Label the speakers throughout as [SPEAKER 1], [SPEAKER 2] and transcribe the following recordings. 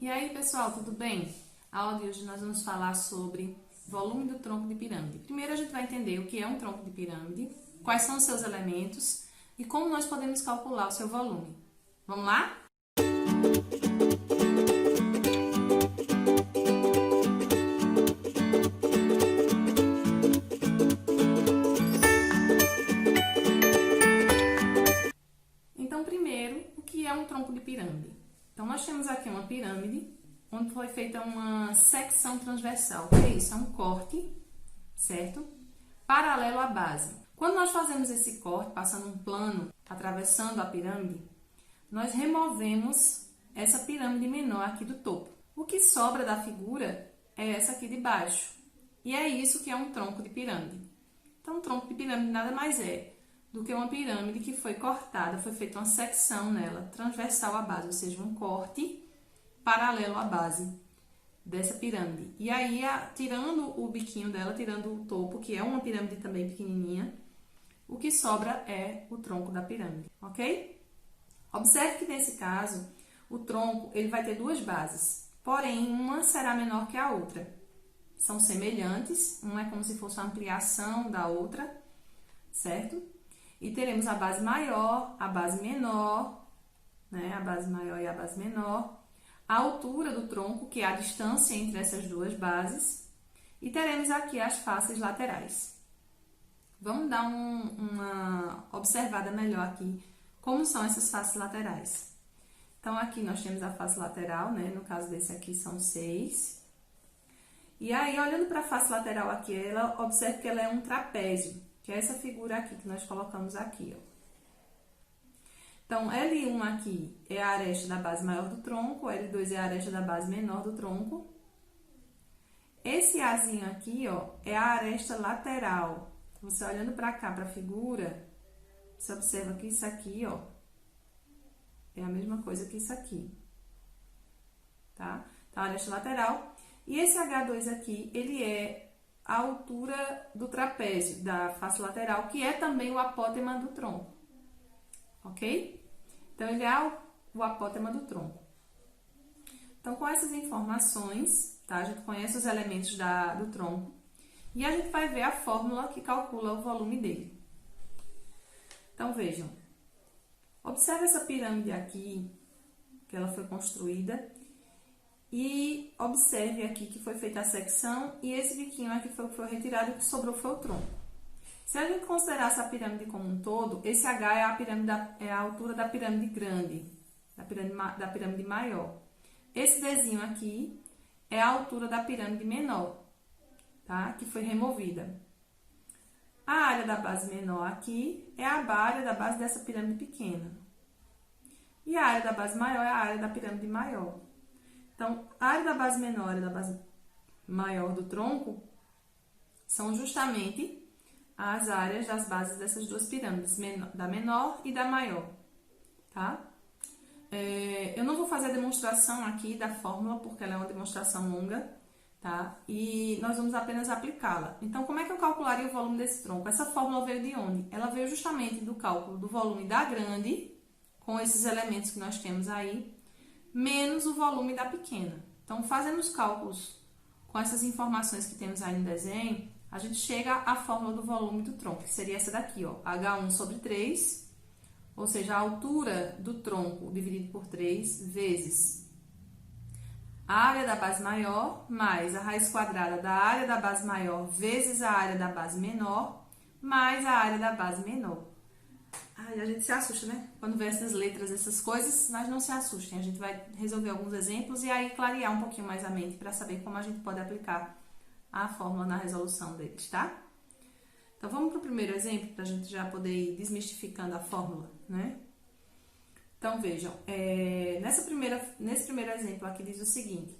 [SPEAKER 1] E aí, pessoal, tudo bem? A aula de hoje nós vamos falar sobre volume do tronco de pirâmide. Primeiro a gente vai entender o que é um tronco de pirâmide, quais são os seus elementos e como nós podemos calcular o seu volume. Vamos lá? Então, primeiro, o que é um tronco de pirâmide? Então, nós temos aqui uma pirâmide onde foi feita uma secção transversal. O que é isso? É um corte, certo? Paralelo à base. Quando nós fazemos esse corte, passando um plano, atravessando a pirâmide, nós removemos essa pirâmide menor aqui do topo. O que sobra da figura é essa aqui de baixo. E é isso que é um tronco de pirâmide. Então, um tronco de pirâmide nada mais é do que uma pirâmide que foi cortada, foi feita uma secção nela, transversal à base, ou seja, um corte paralelo à base dessa pirâmide. E aí, tirando o biquinho dela, tirando o topo, que é uma pirâmide também pequenininha, o que sobra é o tronco da pirâmide, ok? Observe que nesse caso, o tronco ele vai ter duas bases, porém uma será menor que a outra. São semelhantes, uma é como se fosse uma ampliação da outra, certo? E teremos a base maior, a base menor, né? A base maior e a base menor. A altura do tronco, que é a distância entre essas duas bases. E teremos aqui as faces laterais. Vamos dar uma observada melhor aqui, como são essas faces laterais. Então, aqui nós temos a face lateral, né? No caso desse aqui, são 6. E aí, olhando para a face lateral aqui, observe que ela é um trapézio, que é essa figura aqui que nós colocamos aqui, ó. Então, L1 aqui é a aresta da base maior do tronco, L2 é a aresta da base menor do tronco. Esse Azinho aqui, ó, é a aresta lateral. Você olhando para cá, para a figura, você observa que isso aqui, ó, é a mesma coisa que isso aqui, tá? Então, a aresta lateral. E esse H2 aqui, ele é a altura do trapézio, da face lateral, que é também o apótema do tronco, ok? Então, ele é o apótema do tronco. Então, com essas informações, tá? A gente conhece os elementos do tronco e a gente vai ver a fórmula que calcula o volume dele. Então, vejam. Observe essa pirâmide aqui, que ela foi construída. E observe aqui que foi feita a secção e esse biquinho aqui foi retirado e o que sobrou foi o tronco. Se a gente considerar essa pirâmide como um todo, esse H é a altura da pirâmide grande, da pirâmide maior. Esse Dzinho aqui é a altura da pirâmide menor, tá? Que foi removida. A área da base menor aqui é a área da base dessa pirâmide pequena. E a área da base maior é a área da pirâmide maior. Então, a área da base menor e da base maior do tronco são justamente as áreas das bases dessas duas pirâmides, da menor e da maior, tá? Eu não vou fazer a demonstração aqui da fórmula, porque ela é uma demonstração longa, tá? E nós vamos apenas aplicá-la. Então, como é que eu calcularia o volume desse tronco? Essa fórmula veio de onde? Ela veio justamente do cálculo do volume da grande, com esses elementos que nós temos aí, menos o volume da pequena. Então, fazendo os cálculos com essas informações que temos aí no desenho, a gente chega à fórmula do volume do tronco, que seria essa daqui, ó, H1 sobre 3, ou seja, a altura do tronco dividido por 3 vezes a área da base maior, mais a raiz quadrada da área da base maior vezes a área da base menor, mais a área da base menor. Ai, a gente se assusta, né? Quando vê essas letras, essas coisas, mas não se assustem. A gente vai resolver alguns exemplos e aí clarear um pouquinho mais a mente para saber como a gente pode aplicar a fórmula na resolução deles, tá? Então, vamos para o primeiro exemplo, para a gente já poder ir desmistificando a fórmula, né? Então, vejam, nesse primeiro exemplo aqui diz o seguinte: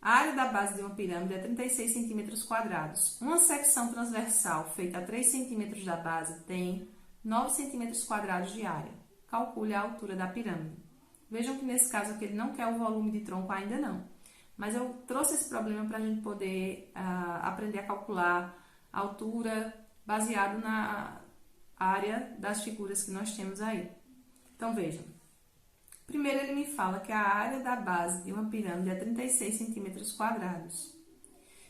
[SPEAKER 1] a área da base de uma pirâmide é 36 centímetros quadrados. Uma secção transversal feita a 3 centímetros da base tem 9 centímetros quadrados de área. Calcule a altura da pirâmide. Vejam que nesse caso aqui ele não quer o volume de tronco ainda não. Mas eu trouxe esse problema para a gente poder aprender a calcular a altura baseado na área das figuras que nós temos aí. Então, vejam. Primeiro, ele me fala que a área da base de uma pirâmide é 36 centímetros quadrados.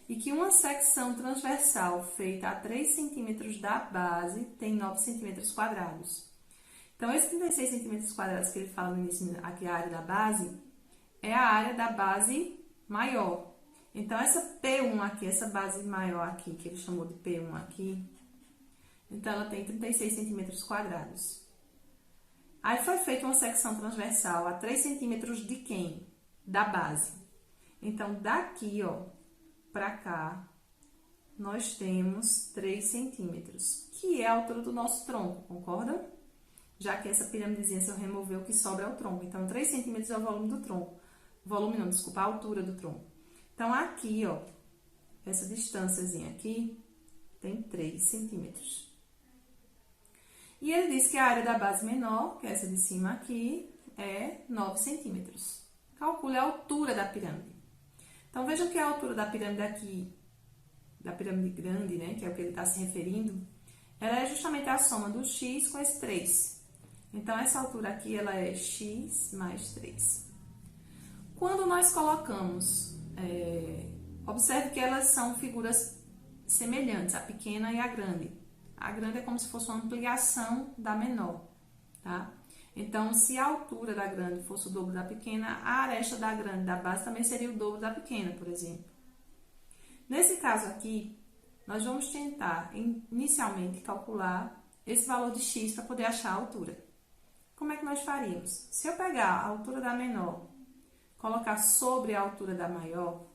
[SPEAKER 1] E que uma secção transversal feita a 3 centímetros da base tem 9 centímetros quadrados. Então, esses 36 centímetros quadrados que ele fala no início, aqui a área da base, é a área da base maior. Então, essa P1 aqui, essa base maior aqui, que ele chamou de P1 aqui, então ela tem 36 centímetros quadrados. Aí foi feita uma secção transversal a 3 centímetros de quem? Da base. Então, daqui, ó, pra cá, nós temos 3 centímetros, que é a altura do nosso tronco, concordam? Já que essa pirâmidezinha, se eu remover, o que sobra é o tronco. Então, 3 centímetros é o volume do tronco. Volume não, desculpa, a altura do tronco. Então, aqui, ó, essa distânciazinha aqui tem 3 centímetros. E ele diz que a área da base menor, que é essa de cima aqui, é 9 centímetros. Calcule a altura da pirâmide. Então, vejam que a altura da pirâmide aqui, da pirâmide grande, né, que é o que ele está se referindo, ela é justamente a soma do x com esse 3. Então, essa altura aqui, ela é x mais 3. Quando nós colocamos, observe que elas são figuras semelhantes, a pequena e a grande. A grande é como se fosse uma ampliação da menor, tá? Então, se a altura da grande fosse o dobro da pequena, a aresta da grande da base também seria o dobro da pequena, por exemplo. Nesse caso aqui, nós vamos tentar, inicialmente, calcular esse valor de x para poder achar a altura. Como é que nós faríamos? Se eu pegar a altura da menor, colocar sobre a altura da maior,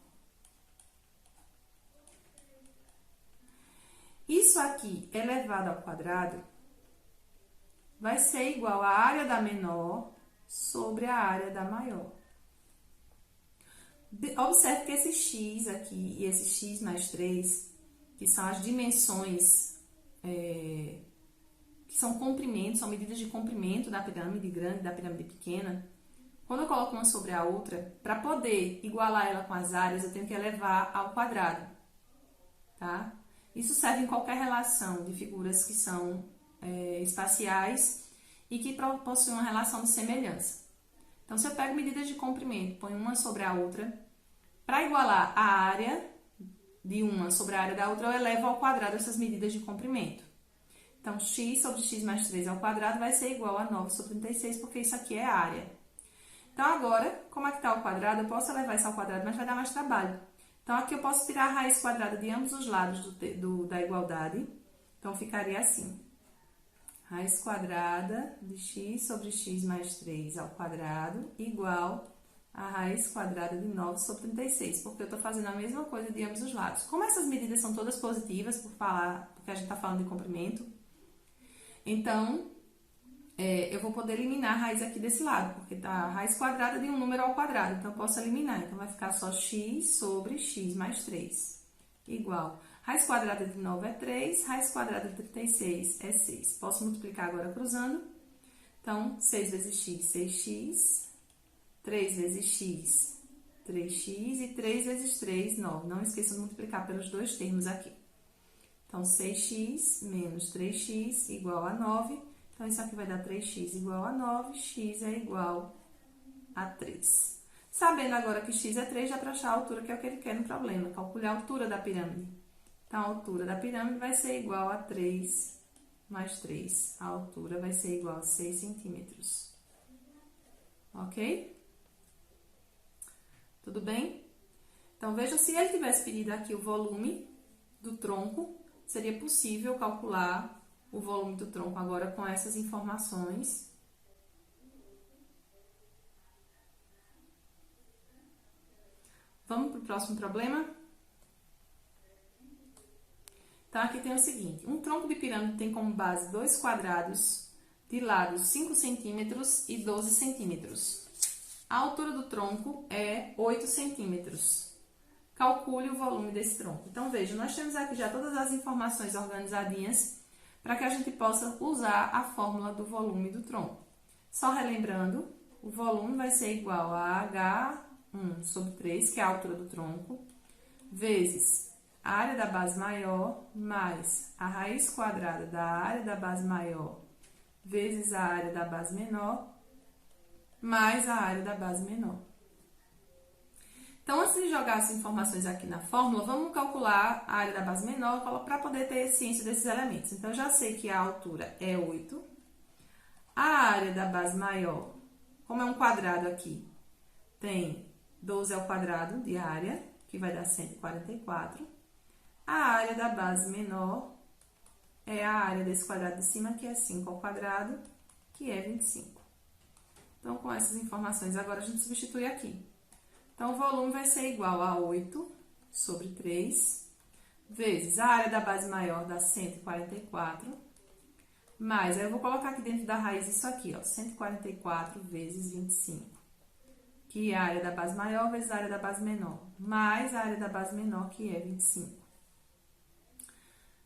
[SPEAKER 1] isso aqui elevado ao quadrado vai ser igual à área da menor sobre a área da maior. Observe que esse x aqui e esse x mais 3, que são as dimensões, que são comprimentos, são medidas de comprimento da pirâmide grande e da pirâmide pequena, quando eu coloco uma sobre a outra, para poder igualar ela com as áreas, eu tenho que elevar ao quadrado, tá? Isso serve em qualquer relação de figuras que são espaciais e que possuem uma relação de semelhança. Então, se eu pego medidas de comprimento, ponho uma sobre a outra, para igualar a área de uma sobre a área da outra, eu elevo ao quadrado essas medidas de comprimento. Então, x sobre x mais 3 ao quadrado vai ser igual a 9 sobre 36, porque isso aqui é a área. Então, agora, como é que está o quadrado? Eu posso elevar isso ao quadrado, mas vai dar mais trabalho. Então, aqui eu posso tirar a raiz quadrada de ambos os lados da igualdade. Então, ficaria assim. Raiz quadrada de x sobre x mais 3 ao quadrado igual a raiz quadrada de 9 sobre 36, porque eu estou fazendo a mesma coisa de ambos os lados. Como essas medidas são todas positivas, porque a gente está falando de comprimento, então, eu vou poder eliminar a raiz aqui desse lado, porque tá a raiz quadrada de um número ao quadrado, então eu posso eliminar. Então, vai ficar só x sobre x mais 3, igual. Raiz quadrada de 9 é 3, raiz quadrada de 36 é 6. Posso multiplicar agora cruzando. Então, 6 vezes x, 6x. 3 vezes x, 3x. E 3 vezes 3, 9. Não esqueça de multiplicar pelos dois termos aqui. Então, 6x menos 3x igual a 9. Então, isso aqui vai dar 3x igual a 9, x é igual a 3. Sabendo agora que x é 3, dá para achar a altura, que é o que ele quer no problema. Calcule a altura da pirâmide. Então, a altura da pirâmide vai ser igual a 3 mais 3. A altura vai ser igual a 6 centímetros. Ok? Tudo bem? Então, veja, se ele tivesse pedido aqui o volume do tronco, seria possível calcular o volume do tronco agora com essas informações. Vamos para o próximo problema? Então, aqui tem o seguinte. Um tronco de pirâmide tem como base dois quadrados de lados 5 centímetros e 12 centímetros. A altura do tronco é 8 centímetros. Calcule o volume desse tronco. Então, veja, nós temos aqui já todas as informações organizadinhas para que a gente possa usar a fórmula do volume do tronco. Só relembrando, o volume vai ser igual a H1 sobre 3, que é a altura do tronco, vezes a área da base maior, mais a raiz quadrada da área da base maior, vezes a área da base menor, mais a área da base menor. Então, antes de jogar as informações aqui na fórmula, vamos calcular a área da base menor para poder ter ciência desses elementos. Então, eu já sei que a altura é 8. A área da base maior, como é um quadrado aqui, tem 12 ao quadrado de área, que vai dar 144. A área da base menor é a área desse quadrado de cima, que é 5 ao quadrado, que é 25. Então, com essas informações, agora a gente substitui aqui. Então, o volume vai ser igual a 8 sobre 3, vezes a área da base maior dá 144, mais, aí eu vou colocar aqui dentro da raiz isso aqui, ó, 144 vezes 25, que é a área da base maior vezes a área da base menor, mais a área da base menor, que é 25.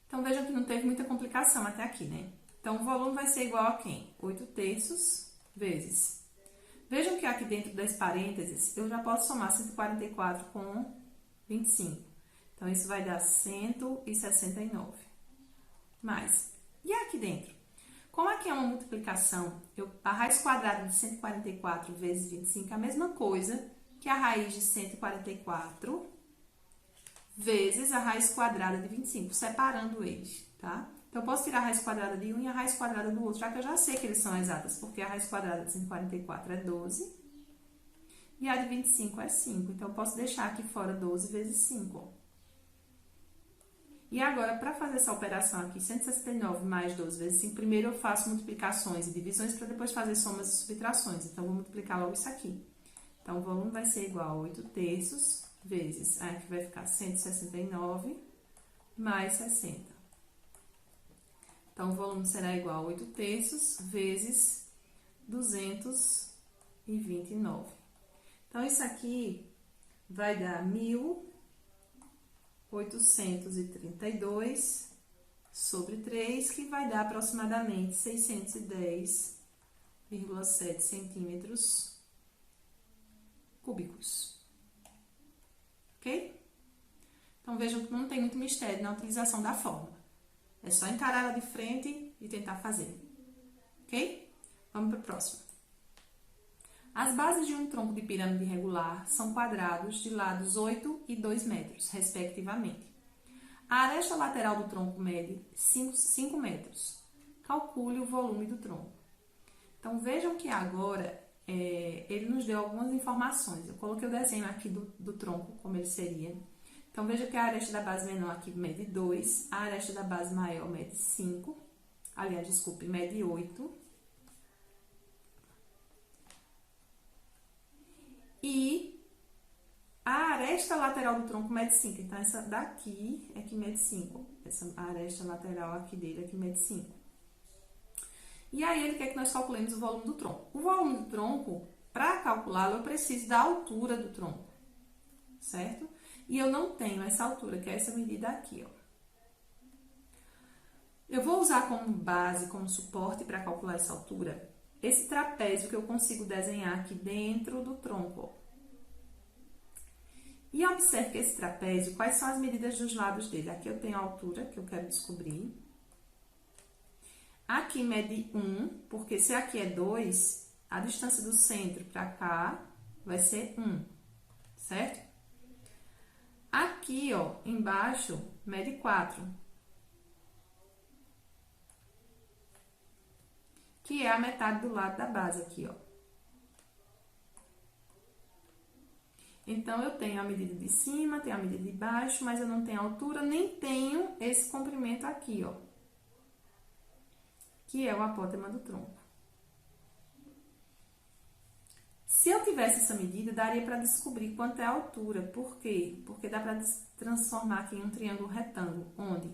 [SPEAKER 1] Então, vejam que não teve muita complicação até aqui, né? Então, o volume vai ser igual a quem? 8 terços vezes. Vejam que aqui dentro das parênteses, eu já posso somar 144 com 25. Então, isso vai dar 169. Mais. E aqui dentro? Como aqui é uma multiplicação, a raiz quadrada de 144 vezes 25 é a mesma coisa que a raiz de 144 vezes a raiz quadrada de 25, separando eles, tá? Então, eu posso tirar a raiz quadrada de um e a raiz quadrada do outro, já que eu já sei que eles são exatas, porque a raiz quadrada de 144 é 12 e a de 25 é 5. Então, eu posso deixar aqui fora 12 vezes 5, ó. E agora, para fazer essa operação aqui, 169 mais 12 vezes 5, primeiro eu faço multiplicações e divisões para depois fazer somas e subtrações. Então, vou multiplicar logo isso aqui. Então, o volume vai ser igual a 8 terços vezes, aqui vai ficar 169 mais 60. Então, o volume será igual a 8 terços vezes 229. Então, isso aqui vai dar 1.832 sobre 3, que vai dar aproximadamente 610,7 centímetros cúbicos. Ok? Então, vejam que não tem muito mistério na utilização da fórmula. É só encarar ela de frente e tentar fazer. Ok? Vamos para o próximo. As bases de um tronco de pirâmide regular são quadrados de lados 8 e 2 metros, respectivamente. A aresta lateral do tronco mede 5 metros. Calcule o volume do tronco. Então, vejam que agora ele nos deu algumas informações. Eu coloquei o desenho aqui do tronco, como ele seria. Então, veja que a aresta da base menor aqui mede 2, a aresta da base maior mede 5, aliás, desculpe, mede 8. E a aresta lateral do tronco mede 5. Então, essa daqui é que mede 5. Essa aresta lateral aqui dele é que mede 5. E aí, ele quer que nós calculemos o volume do tronco. O volume do tronco, para calculá-lo, eu preciso da altura do tronco, certo? E eu não tenho essa altura, que é essa medida aqui, ó. Eu vou usar como base, como suporte para calcular essa altura, esse trapézio que eu consigo desenhar aqui dentro do tronco, ó. E observe que esse trapézio, quais são as medidas dos lados dele? Aqui eu tenho a altura, que eu quero descobrir. Aqui mede 1, porque se aqui é 2, a distância do centro para cá vai ser 1, certo? Aqui, ó, embaixo, mede 4. Que é a metade do lado da base aqui, ó. Então, eu tenho a medida de cima, tenho a medida de baixo, mas eu não tenho a altura, nem tenho esse comprimento aqui, ó. Que é o apótema do tronco. Se eu tivesse essa medida, daria para descobrir quanto é a altura. Por quê? Porque dá para transformar aqui em um triângulo retângulo, onde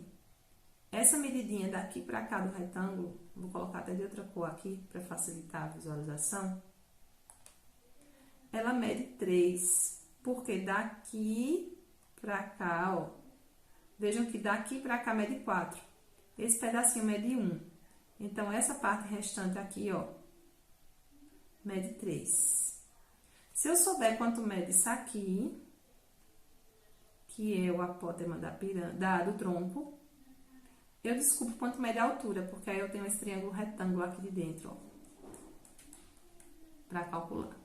[SPEAKER 1] essa medidinha daqui para cá do retângulo, vou colocar até de outra cor aqui para facilitar a visualização, ela mede 3, porque daqui para cá, ó, vejam que daqui para cá mede 4, esse pedacinho mede 1. Então, essa parte restante aqui, ó, mede 3. Se eu souber quanto mede isso aqui, que é o apótema do tronco, eu descubro quanto mede a altura, porque aí eu tenho esse triângulo retângulo aqui de dentro, ó. para calcular.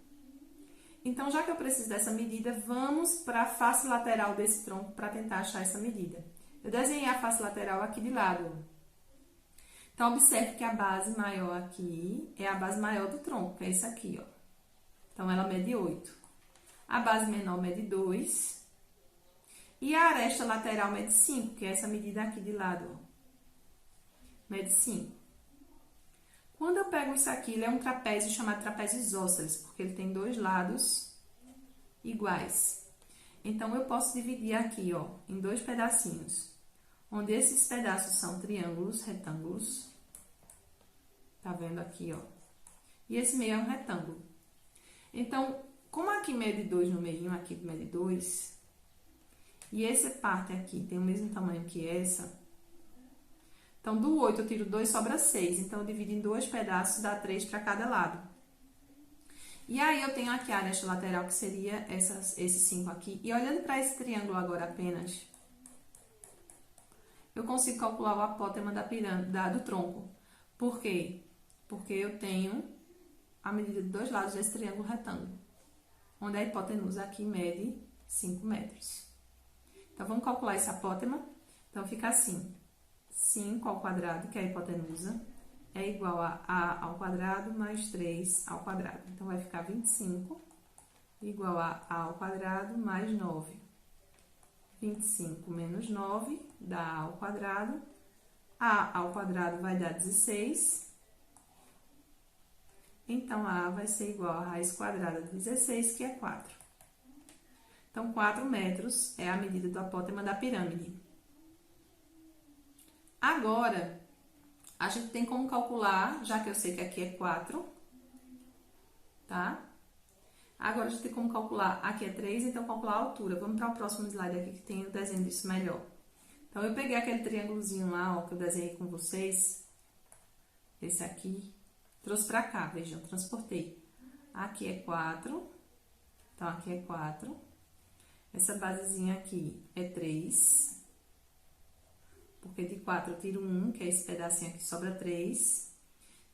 [SPEAKER 1] Então, já que eu preciso dessa medida, vamos para a face lateral desse tronco para tentar achar essa medida. Eu desenhei a face lateral aqui de lado. Então, observe que a base maior aqui é a base maior do tronco, que é essa aqui, ó. Então, ela mede 8. A base menor mede 2. E a aresta lateral mede 5, que é essa medida aqui de lado, ó. Mede 5. Quando eu pego isso aqui, ele é um trapézio chamado trapézio isósceles, porque ele tem dois lados iguais. Então, eu posso dividir aqui, ó, em dois pedacinhos, onde esses pedaços são triângulos, retângulos. Tá vendo aqui, ó? E esse meio é um retângulo. Então, como aqui mede 2 no meio, aqui mede 2, e essa parte aqui tem o mesmo tamanho que essa, então, do 8 eu tiro 2, sobra 6. Então, eu divido em dois pedaços, dá 3 para cada lado. E aí, eu tenho aqui a aresta lateral, que seria esse 5 aqui. E olhando para esse triângulo agora apenas, eu consigo calcular o apótema da pirâmide, do tronco. Por quê? Porque eu tenho a medida de dois lados desse triângulo retângulo, onde a hipotenusa aqui mede 5 metros. Então, vamos calcular esse apótema. Então, fica assim. 5 ao quadrado, que é a hipotenusa, é igual a A ao quadrado mais 3 ao quadrado. Então, vai ficar 25 igual a A ao quadrado mais 9. 25 menos 9 dá A ao quadrado. A ao quadrado vai dar 16. Então, A vai ser igual a raiz quadrada de 16, que é 4. Então, 4 metros é a medida do apótema da pirâmide. Agora, a gente tem como calcular, já que eu sei que aqui é 4, tá? Agora, a gente tem como calcular, aqui é 3, então calcular a altura. Vamos para o próximo slide aqui, que tem o desenho disso melhor. Então, eu peguei aquele triângulozinho lá, ó, que eu desenhei com vocês, esse aqui, trouxe para cá, vejam, transportei. Aqui é 4, então aqui é 4. Essa basezinha aqui é 3. Porque de 4 eu tiro 1, que é esse pedacinho aqui, sobra 3.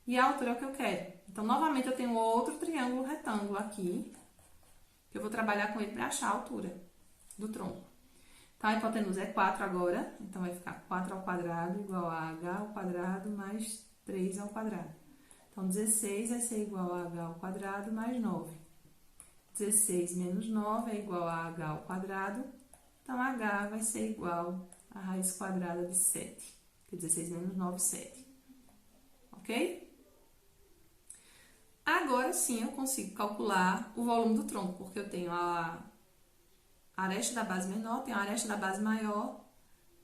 [SPEAKER 1] E a altura é o que eu quero. Então, novamente, eu tenho outro triângulo retângulo aqui, que eu vou trabalhar com ele para achar a altura do tronco. Então, a hipotenusa é 4 agora, então vai ficar 4 ao quadrado igual a h ao quadrado mais 3 ao quadrado. Então, 16 vai ser igual a h ao quadrado mais 9. 16 menos 9 é igual a h ao quadrado, então, h vai ser igual a raiz quadrada de 7, que 16 menos 9, 7. Ok? Agora sim eu consigo calcular o volume do tronco, porque eu tenho a aresta da base menor, tenho a aresta da base maior,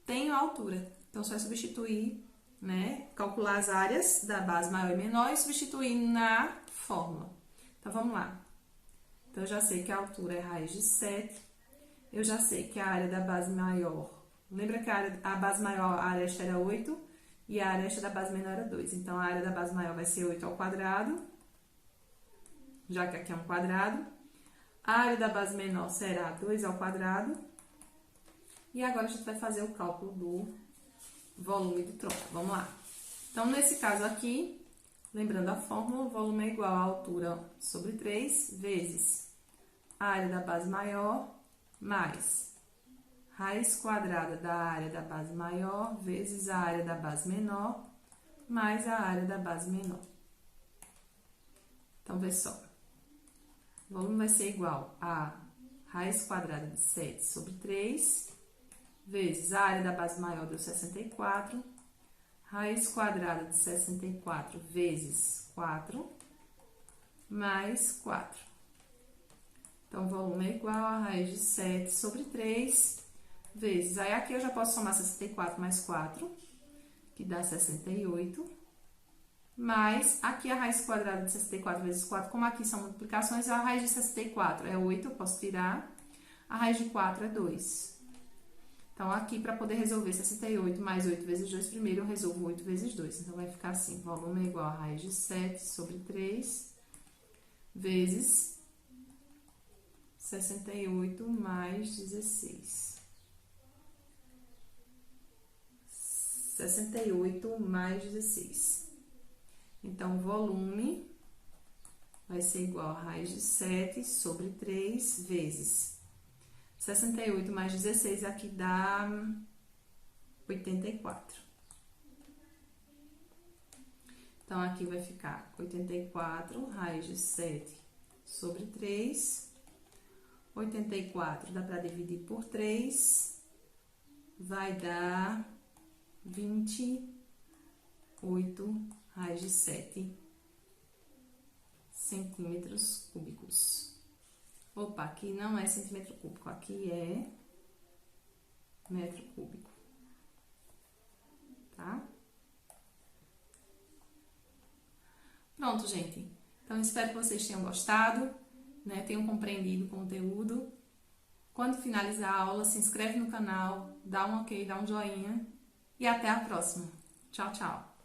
[SPEAKER 1] tenho a altura. Então, só é substituir, né? Calcular as áreas da base maior e menor e substituir na fórmula. Então, vamos lá. Então, eu já sei que a altura é raiz de 7. Eu já sei que a área da base maior... Lembra que a base maior, a aresta era 8 e a aresta da base menor era 2. Então, a área da base maior vai ser 8 ao quadrado, já que aqui é um quadrado. A área da base menor será 2 ao quadrado. E agora, a gente vai fazer o cálculo do volume do tronco. Vamos lá. Então, nesse caso aqui, lembrando a fórmula, o volume é igual à altura sobre 3 vezes a área da base maior mais raiz quadrada da área da base maior vezes a área da base menor mais a área da base menor. Então, vê só. O volume vai ser igual a raiz quadrada de 7 sobre 3 vezes a área da base maior deu 64, raiz quadrada de 64 vezes 4 mais 4. Então, o volume é igual a raiz de 7 sobre 3 vezes, aí aqui eu já posso somar 64 mais 4, que dá 68, mais, aqui a raiz quadrada de 64 vezes 4, como aqui são multiplicações, a raiz de 64 é 8, eu posso tirar, a raiz de 4 é 2. Então, aqui, para poder resolver 68 mais 8 vezes 2, primeiro eu resolvo 8 vezes 2, então vai ficar assim, volume é igual a raiz de 7 sobre 3 vezes 68 mais 16. 68 mais 16. Então, o volume vai ser igual a raiz de 7 sobre 3 vezes 68 mais 16, aqui dá 84. Então, aqui vai ficar 84, raiz de 7 sobre 3. 84 dá para dividir por 3, vai dar 28 raiz de 7 centímetros cúbicos. Opa, aqui não é centímetro cúbico, aqui é metro cúbico, tá? Pronto, gente. Então, espero que vocês tenham gostado, né? Tenham compreendido o conteúdo. Quando finalizar a aula, se inscreve no canal, dá um ok, dá um joinha e até a próxima. Tchau, tchau!